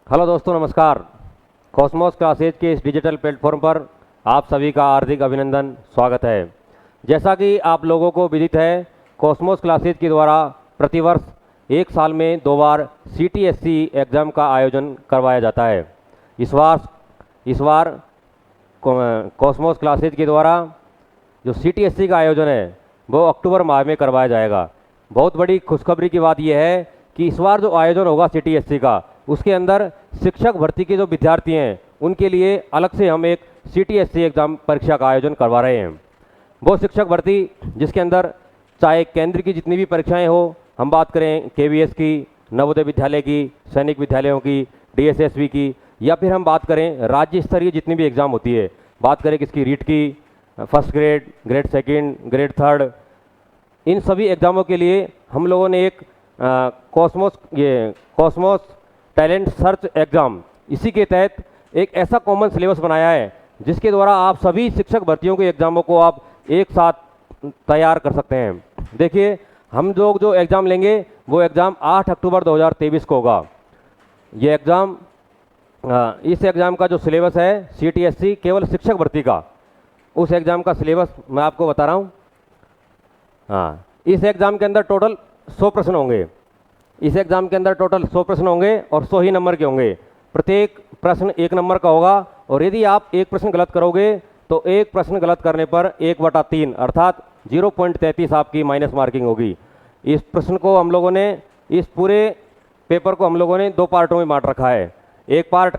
Hello दोस्तों, नमस्कार। Cosmos classes के इस डिजिटल प्लेटफॉर्म पर आप सभी का हार्दिक अभिनंदन, स्वागत है। जैसा कि आप लोगों को विदित है, कॉस्मोस क्लासेज के द्वारा प्रतिवर्ष एक साल में 2 बार CTSC एग्ज़ाम का आयोजन करवाया जाता है। इस बार कॉस्मोस क्लासेज के द्वारा जो CTSC का आयोजन है वो अक्टूबर माह में करवाया जाएगा। बहुत बड़ी खुशखबरी की बात यह है कि इस बार जो आयोजन होगा CTSC का, उसके अंदर शिक्षक भर्ती के जो विद्यार्थी हैं उनके लिए अलग से हम एक CTSC एग्ज़ाम परीक्षा का आयोजन करवा रहे हैं। वो शिक्षक भर्ती जिसके अंदर चाहे केंद्र की जितनी भी परीक्षाएं हो, हम बात करें KVS की, नवोदय विद्यालय की, सैनिक विद्यालयों की, DSSB की, या फिर हम बात करें राज्य स्तरीय जितनी भी एग्ज़ाम होती है, बात करें किसकी, रीट की, first grade, grade second, grade third, इन सभी एग्ज़ामों के लिए हम लोगों ने एक कॉस्मोस टैलेंट सर्च एग्ज़ाम, इसी के तहत एक ऐसा कॉमन सिलेबस बनाया है जिसके द्वारा आप सभी शिक्षक भर्तियों के एग्ज़ामों को आप एक साथ तैयार कर सकते हैं। देखिए, हम लोग जो एग्ज़ाम लेंगे वो एग्ज़ाम 8 अक्टूबर 2023 को होगा। ये एग्ज़ाम, इस एग्ज़ाम का जो सिलेबस है CTSC केवल शिक्षक भर्ती का, उस एग्ज़ाम का सिलेबस मैं आपको बता रहा हूँ। हाँ, इस एग्ज़ाम के अंदर टोटल 100 प्रश्न होंगे। इस एग्ज़ाम के अंदर टोटल 100 प्रश्न होंगे और 100 ही नंबर के होंगे। प्रत्येक प्रश्न 1 नंबर का होगा और यदि आप एक प्रश्न गलत करोगे तो एक प्रश्न गलत करने पर 1/3 अर्थात 0.33 आपकी माइनस मार्किंग होगी। इस प्रश्न को हम लोगों ने, इस पूरे पेपर को हम लोगों ने 2 पार्टों में बांट रखा है। एक पार्ट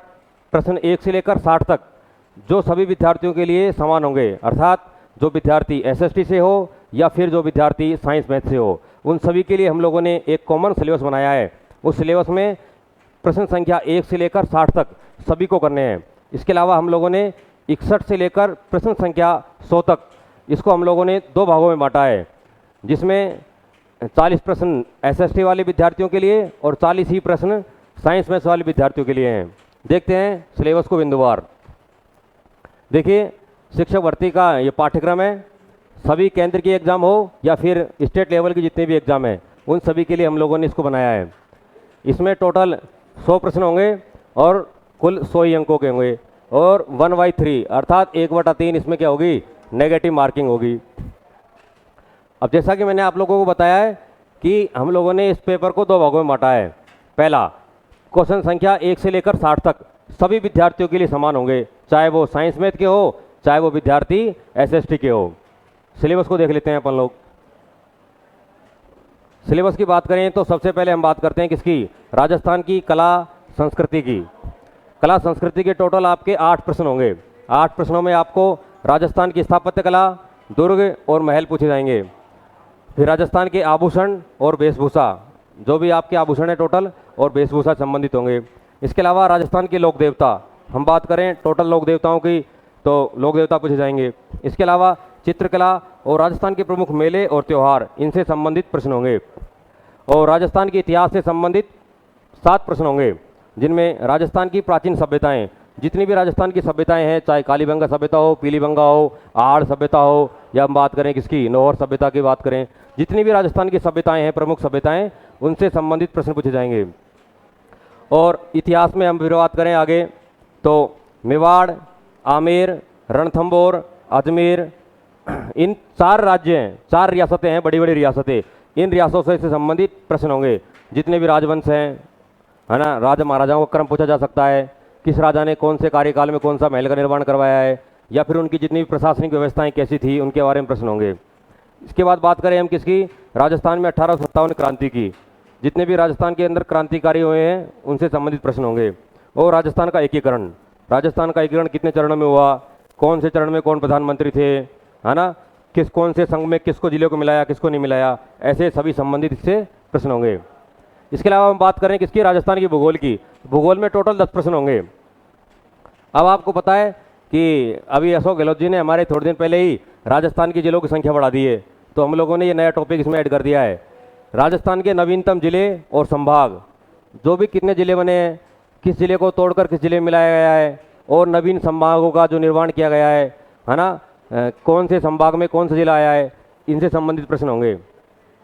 प्रश्न 1 से लेकर 60 तक जो सभी विद्यार्थियों के लिए समान होंगे, अर्थात जो विद्यार्थी SST से हो या फिर जो विद्यार्थी साइंस मैथ से हो, उन सभी के लिए हम लोगों ने एक कॉमन सिलेबस बनाया है। उस सिलेबस में प्रश्न संख्या 1 से लेकर 60 तक सभी को करने हैं। इसके अलावा हम लोगों ने 61 से लेकर प्रश्न संख्या 100 तक, इसको हम लोगों ने 2 भागों में बांटा है, जिसमें 40 प्रश्न SST वाले विद्यार्थियों के लिए और 40 ही प्रश्न साइंस मैथ्स वाले विद्यार्थियों के लिए हैं। देखते हैं सिलेबस को बिंदुवार। देखिए, शिक्षक भर्ती का ये पाठ्यक्रम है। सभी केंद्र की एग्ज़ाम हो या फिर स्टेट लेवल की जितने भी एग्ज़ाम है, उन सभी के लिए हम लोगों ने इसको बनाया है। इसमें टोटल 100 प्रश्न होंगे और कुल 100 ही अंकों के होंगे और 1/3 अर्थात 1/3 इसमें क्या होगी, नेगेटिव मार्किंग होगी। अब जैसा कि मैंने आप लोगों को बताया है कि हम लोगों ने इस पेपर को 2 भागों में बांटा है। पहला, क्वेश्चन संख्या 1 से लेकर 60 तक सभी विद्यार्थियों के लिए समान होंगे, चाहे वो साइंस मैथ के हो, चाहे वो विद्यार्थी SST के हो। सिलेबस को देख लेते हैं अपन लोग। सिलेबस की बात करें तो सबसे पहले हम बात करते हैं किसकी, राजस्थान की कला संस्कृति की। कला संस्कृति के टोटल आपके 8 प्रश्न होंगे। 8 प्रश्नों में आपको राजस्थान की स्थापत्य कला, दुर्ग और महल पूछे जाएंगे। फिर राजस्थान के आभूषण और वेशभूषा, जो भी आपके आभूषण है टोटल और वेशभूषा संबंधित होंगे। इसके अलावा राजस्थान के लोक देवता, हम बात करें टोटल लोक देवताओं की तो लोक देवता पूछे जाएंगे। इसके अलावा चित्रकला और राजस्थान के प्रमुख मेले और त्यौहार, इनसे संबंधित प्रश्न होंगे। और राजस्थान के इतिहास से संबंधित 7 प्रश्न होंगे, जिनमें राजस्थान की प्राचीन सभ्यताएं, जितनी भी राजस्थान की सभ्यताएं हैं, चाहे कालीबंगा सभ्यता हो, पीलीबंगा हो, आहड़ सभ्यता हो, या हम बात करें किसकी, नौहर सभ्यता की बात करें, जितनी भी राजस्थान की सभ्यताएं हैं, प्रमुख सभ्यताएं, उनसे संबंधित प्रश्न पूछे जाएंगे। और इतिहास में हम फिर बात करें आगे तो मेवाड़, आमेर, रणथंबोर, अजमेर, इन 4 राज्य हैं, 4 रियासतें हैं, बड़ी बड़ी रियासतें, इन रियासतों से संबंधित प्रश्न होंगे। जितने भी राजवंश हैं, है ना, राजा महाराजाओं का क्रम पूछा जा सकता है, किस राजा ने कौन से कार्यकाल में कौन सा महल का निर्माण करवाया है, या फिर उनकी जितनी भी प्रशासनिक व्यवस्थाएं कैसी थी, उनके बारे में प्रश्न होंगे। इसके बाद बात करें हम किसकी, राजस्थान में 1857 क्रांति की, जितने भी राजस्थान के अंदर क्रांतिकारी हुए हैं उनसे संबंधित प्रश्न होंगे। और राजस्थान का एकीकरण, राजस्थान का एकीकरण कितने चरणों में हुआ, कौन से चरण में कौन प्रधानमंत्री थे, है ना, कौन से संघ में किसको जिले को मिलाया, किसको नहीं मिलाया, ऐसे सभी संबंधित इससे प्रश्न होंगे। इसके अलावा हम बात करें किसकी, राजस्थान की भूगोल की। भूगोल में टोटल 10 प्रश्न होंगे। अब आपको पता है कि अभी अशोक गहलोत जी ने हमारे थोड़े दिन पहले ही राजस्थान की जिलों की संख्या बढ़ा दी है, तो हम लोगों ने ये नया टॉपिक इसमें ऐड कर दिया है। राजस्थान के नवीनतम जिले और संभाग, जो भी कितने जिले बने हैं, किस जिले को तोड़कर किस जिले में मिलाया गया है, और नवीन संभागों का जो निर्माण किया गया है ना, कौन से संभाग में कौन सा जिला आया है, इनसे संबंधित प्रश्न होंगे।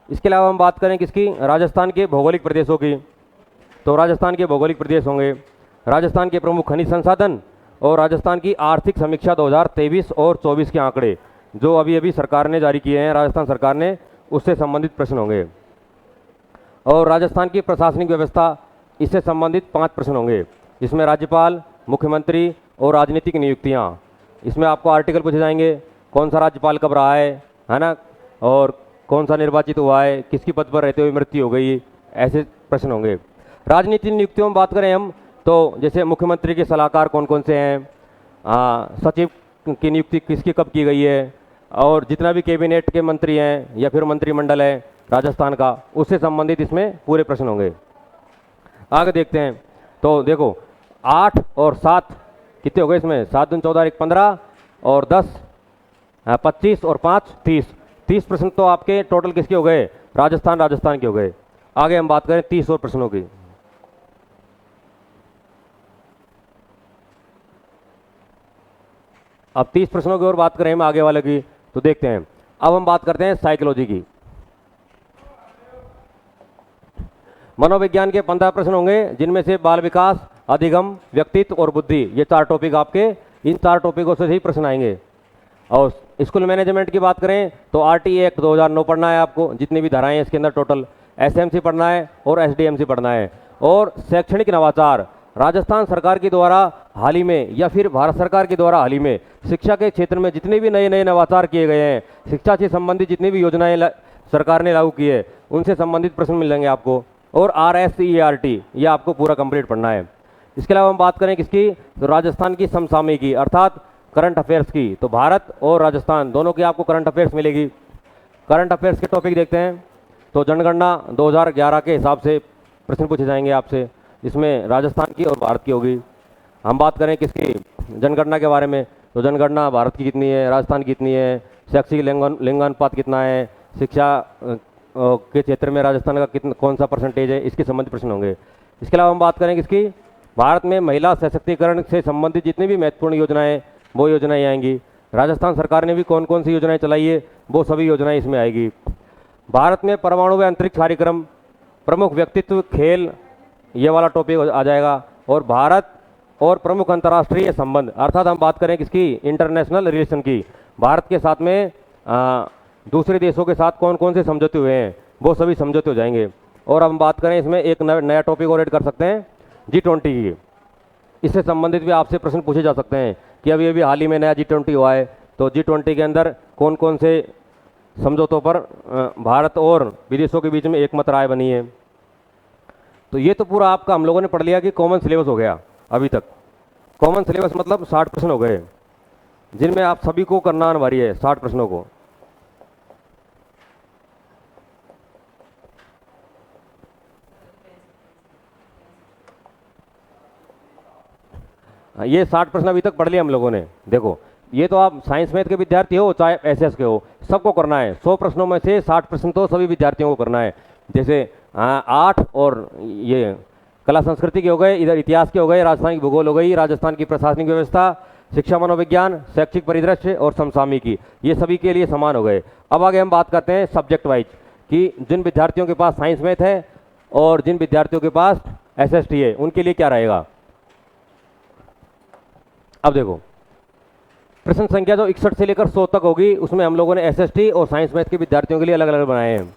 इसके अलावा हम बात करें किसकी, राजस्थान के भौगोलिक प्रदेशों की, तो राजस्थान के भौगोलिक प्रदेश होंगे। राजस्थान के प्रमुख खनिज संसाधन और राजस्थान की आर्थिक समीक्षा 2023 और 24 के आंकड़े जो अभी अभी सरकार ने जारी किए हैं, राजस्थान सरकार ने, उससे संबंधित प्रश्न होंगे। और राजस्थान की प्रशासनिक व्यवस्था, इससे संबंधित 5 प्रश्न होंगे। इसमें राज्यपाल, मुख्यमंत्री और राजनीतिक नियुक्तियाँ, इसमें आपको आर्टिकल पूछे जाएंगे, कौन सा राज्यपाल कब रहा है ना, और कौन सा निर्वाचित हुआ है, किसकी पद पर रहते हुए मृत्यु हो गई, ऐसे प्रश्न होंगे। राजनीतिक नियुक्तियों में बात करें हम तो जैसे मुख्यमंत्री के सलाहकार कौन कौन से हैं, सचिव की नियुक्ति किसकी कब की गई है, और जितना भी कैबिनेट के मंत्री हैं या फिर मंत्रिमंडल है राजस्थान का, उससे संबंधित इसमें पूरे प्रश्न होंगे। आगे देखते हैं तो देखो 8 और 7 कितने हो गए इसमें, 7 दूनी 14 1 15 और 10 25 और 5 30 प्रश्न तो आपके टोटल किसके हो गए, राजस्थान के हो गए। आगे हम बात करें 30 और प्रश्नों की। अब 30 प्रश्नों की और बात करें हम आगे वाले की, तो देखते हैं। अब हम बात करते हैं साइकोलॉजी की। मनोविज्ञान के 15 प्रश्न होंगे, जिनमें से बाल विकास, अधिगम, व्यक्तित्व और बुद्धि, ये 4 टॉपिक आपके, इन 4 टॉपिकों से ही प्रश्न आएंगे। और स्कूल मैनेजमेंट की बात करें तो आरटी एक्ट 2009 पढ़ना है आपको, जितनी भी धाराएं हैं इसके अंदर टोटल, एसएमसी पढ़ना है और एसडीएमसी पढ़ना है। और शैक्षणिक नवाचार, राजस्थान सरकार के द्वारा हाल ही में या फिर भारत सरकार के द्वारा हाल ही में शिक्षा के क्षेत्र में जितने भी नए नए नवाचार किए गए हैं, शिक्षा से संबंधित जितनी भी योजनाएं सरकार ने लागू की है, उनसे संबंधित प्रश्न मिल जाएंगे आपको। और RSERT ये आपको पूरा कंप्लीट पढ़ना है। इसके अलावा हम बात करें किसकी, तो राजस्थान की समसामयिकी अर्थात करंट अफेयर्स की, तो भारत और राजस्थान दोनों की आपको करंट अफेयर्स मिलेगी। करंट अफेयर्स के टॉपिक देखते हैं तो जनगणना 2011 के हिसाब से प्रश्न पूछे जाएंगे आपसे, इसमें राजस्थान की और भारत की होगी। हम बात करें किसकी, जनगणना के बारे में, तो जनगणना भारत की कितनी है, राजस्थान की कितनी है, शैक्षिक लिंगानुपात कितना है, शिक्षा के क्षेत्र में राजस्थान का कितना कौन सा परसेंटेज है, इसके संबंधित प्रश्न होंगे। इसके अलावा हम बात करें किसकी, भारत में महिला सशक्तिकरण से संबंधित जितनी भी महत्वपूर्ण योजनाएं, वो योजनाएं आएंगी। राजस्थान सरकार ने भी कौन कौन सी योजनाएं चलाई है, वो सभी योजनाएं इसमें आएगी। भारत में परमाणु व अंतरिक्ष कार्यक्रम, प्रमुख व्यक्तित्व, खेल, ये वाला टॉपिक आ जाएगा। और भारत और प्रमुख अंतर्राष्ट्रीय संबंध, अर्थात हम बात करें किसकी, इंटरनेशनल रिलेशन की, भारत के साथ में दूसरे देशों के साथ कौन कौन से समझौते हुए हैं, वो सभी समझौते हो जाएंगे। और हम बात करें इसमें एक नया टॉपिक और ऐड कर सकते हैं, G20 की, इससे संबंधित भी आपसे प्रश्न पूछे जा सकते हैं कि अभी अभी हाल ही में नया G20 हुआ है, तो G20 के अंदर कौन कौन से समझौतों पर भारत और विदेशों के बीच में एकमत राय बनी है। तो ये तो पूरा आपका हम लोगों ने पढ़ लिया कि कॉमन सिलेबस हो गया। अभी तक कॉमन सिलेबस मतलब 60 प्रश्न हो गए, जिनमें आप सभी को करना अनिवार्य है 60 प्रश्नों को। ये 60 प्रश्न अभी तक पढ़ लिए हम लोगों ने। देखो ये तो आप साइंस मैथ के विद्यार्थी हो चाहे एसएस के हो, सबको करना है। 100 प्रश्नों में से 60 प्रश्न तो सभी विद्यार्थियों को करना है। जैसे 8 और ये कला संस्कृति के हो गए, इधर इतिहास के हो गए, राजस्थान की भूगोल हो गई, राजस्थान की प्रशासनिक व्यवस्था, शिक्षा मनोविज्ञान, शैक्षिक परिदृश्य और समसामयिकी, ये सभी के लिए समान हो गए। अब आगे हम बात करते हैं सब्जेक्ट वाइज कि जिन विद्यार्थियों के पास साइंस मैथ है और जिन विद्यार्थियों के पास एसएसटी है, उनके लिए क्या रहेगा। अब देखो प्रश्न संख्या जो 61 से लेकर 100 तक होगी, उसमें हम लोगों ने एसएसटी और साइंस मैथ के विद्यार्थियों के लिए अलग अलग बनाए हैं।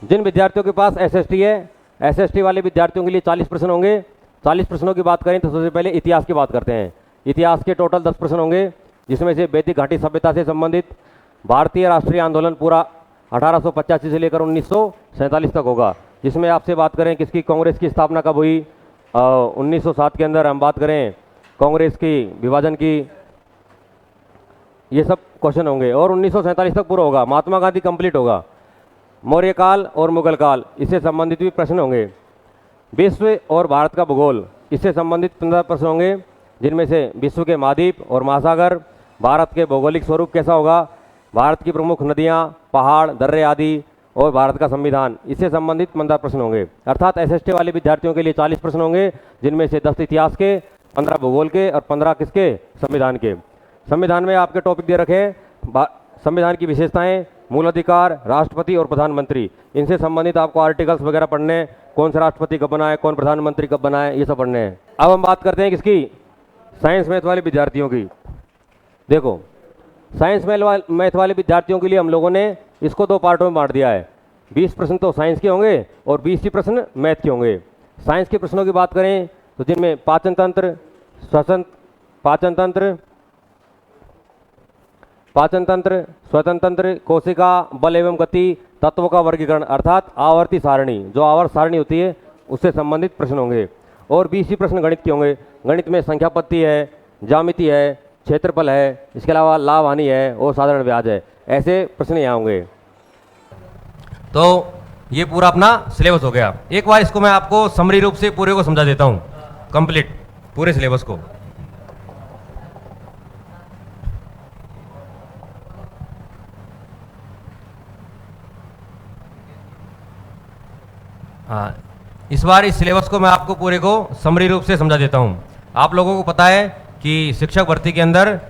जिन विद्यार्थियों के पास एसएसटी है, एसएसटी वाले विद्यार्थियों के लिए 40 प्रश्न होंगे। 40 प्रश्नों की बात करें तो सबसे पहले इतिहास की बात करते हैं। इतिहास के टोटल 10 प्रश्न होंगे, जिसमें से वैदिक घाटी सभ्यता से संबंधित भारतीय राष्ट्रीय आंदोलन पूरा 1885 से लेकर 1947 तक होगा, जिसमें आपसे बात करें किसकी, कांग्रेस की स्थापना कब हुई, 1907 के अंदर हम बात करें कांग्रेस की विभाजन की, ये सब क्वेश्चन होंगे। और 1947 तक पूरा होगा, महात्मा गांधी कंप्लीट होगा। मौर्य काल और मुगल काल, इससे संबंधित भी प्रश्न होंगे। विश्व और भारत का भूगोल, इससे संबंधित 15 प्रश्न होंगे, जिनमें से विश्व के महाद्वीप और महासागर, भारत के भौगोलिक स्वरूप कैसा होगा, भारत की प्रमुख नदियाँ, पहाड़, दर्रे आदि, और भारत का संविधान, इससे संबंधित 15 प्रश्न होंगे। अर्थात एसएसटी वाले विद्यार्थियों के लिए 40 प्रश्न होंगे, जिनमें से 10 इतिहास के, 15 भूगोल के और 15 किसके, संविधान के। संविधान में आपके टॉपिक दे रखे हैं संविधान की विशेषताएं, मूल अधिकार, राष्ट्रपति और प्रधानमंत्री, इनसे संबंधित आपको आर्टिकल्स वगैरह पढ़ने, कौन सा राष्ट्रपति कब बना है, कौन प्रधानमंत्री कब बना है, ये सब पढ़ने हैं। अब हम बात करते हैं किसकी, साइंस मैथ वाले विद्यार्थियों की। देखो साइंस मैथ वाले विद्यार्थियों के लिए हम लोगों ने इसको 2 पार्टों में बांट दिया है। 20 प्रश्न तो साइंस के होंगे और 20 ही प्रश्न मैथ के होंगे। साइंस के प्रश्नों की बात करें तो जिनमें पाचन तंत्र, श्वसन तंत्र, कोशिका, बल एवं गति, तत्वों का वर्गीकरण अर्थात आवर्ती सारणी, जो आवर्त सारणी होती है उससे संबंधित प्रश्न होंगे। और 20 ही प्रश्न गणित के होंगे। गणित में संख्या पत्ती है, ज्यामिति है, क्षेत्रफल है, इसके अलावा लाभ हानि है और साधारण ब्याज है। ऐसे प्रश्न यहाँ होंगे। तो ये पूरा अपना सिलेबस हो गया। एक बार इसको मैं आपको समरी रूप से पूरे को समझा देता हूँ, कंप्लीट पूरे सिलेबस को। हाँ, इस बार इस सिलेबस को मैं आपको पूरे को समरी रूप से समझा देता हूँ। आप लोगों को पता है कि शिक्षक भर्ती के अंदर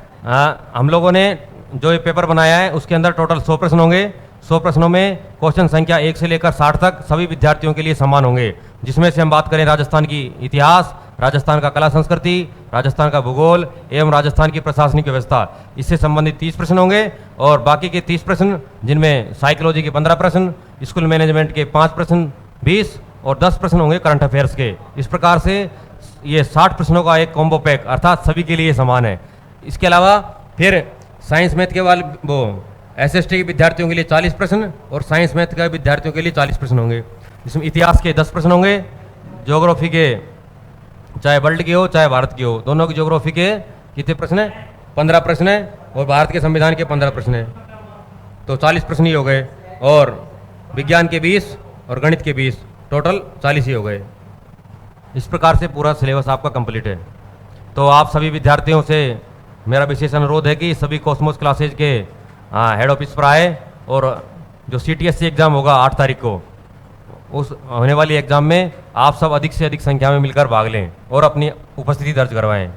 हम लोगों ने जो ये पेपर बनाया है उसके अंदर टोटल 100 प्रश्न होंगे। 100 प्रश्नों में क्वेश्चन संख्या 1 से लेकर 60 तक सभी विद्यार्थियों के लिए समान होंगे, जिसमें से हम बात करें राजस्थान की इतिहास, राजस्थान का कला संस्कृति, राजस्थान का भूगोल एवं राजस्थान की प्रशासनिक व्यवस्था, इससे संबंधित 30 प्रश्न होंगे। और बाकी के 30 प्रश्न जिनमें साइकोलॉजी के 15 प्रश्न, स्कूल मैनेजमेंट के 5 प्रश्न 20 और 10 प्रश्न होंगे करंट अफेयर्स के। इस प्रकार से ये 60 प्रश्नों का एक कॉम्बो पैक अर्थात सभी के लिए समान है। इसके अलावा फिर साइंस मैथ के वाले वो एसएसटी के विद्यार्थियों के लिए 40 प्रश्न और साइंस मैथ के विद्यार्थियों के लिए 40 प्रश्न होंगे। इसमें इतिहास के 10 प्रश्न होंगे, ज्योग्राफी के चाहे वर्ल्ड की हो चाहे भारत की हो, दोनों की ज्योग्राफी के कितने प्रश्न हैं, 15 प्रश्न है और भारत के संविधान के 15 प्रश्न है, तो 40 प्रश्न ही हो गए। और विज्ञान के 20 और गणित के 20, टोटल 40 ही हो गए। इस प्रकार से पूरा सिलेबस आपका कंप्लीट है। तो आप सभी विद्यार्थियों से मेरा विशेष अनुरोध है कि सभी कॉस्मोस क्लासेज के हेड ऑफिस पर आए और जो CTSC एग्ज़ाम होगा 8 तारीख को, उस होने वाली एग्ज़ाम में आप सब अधिक से अधिक संख्या में मिलकर भाग लें और अपनी उपस्थिति दर्ज करवाएं।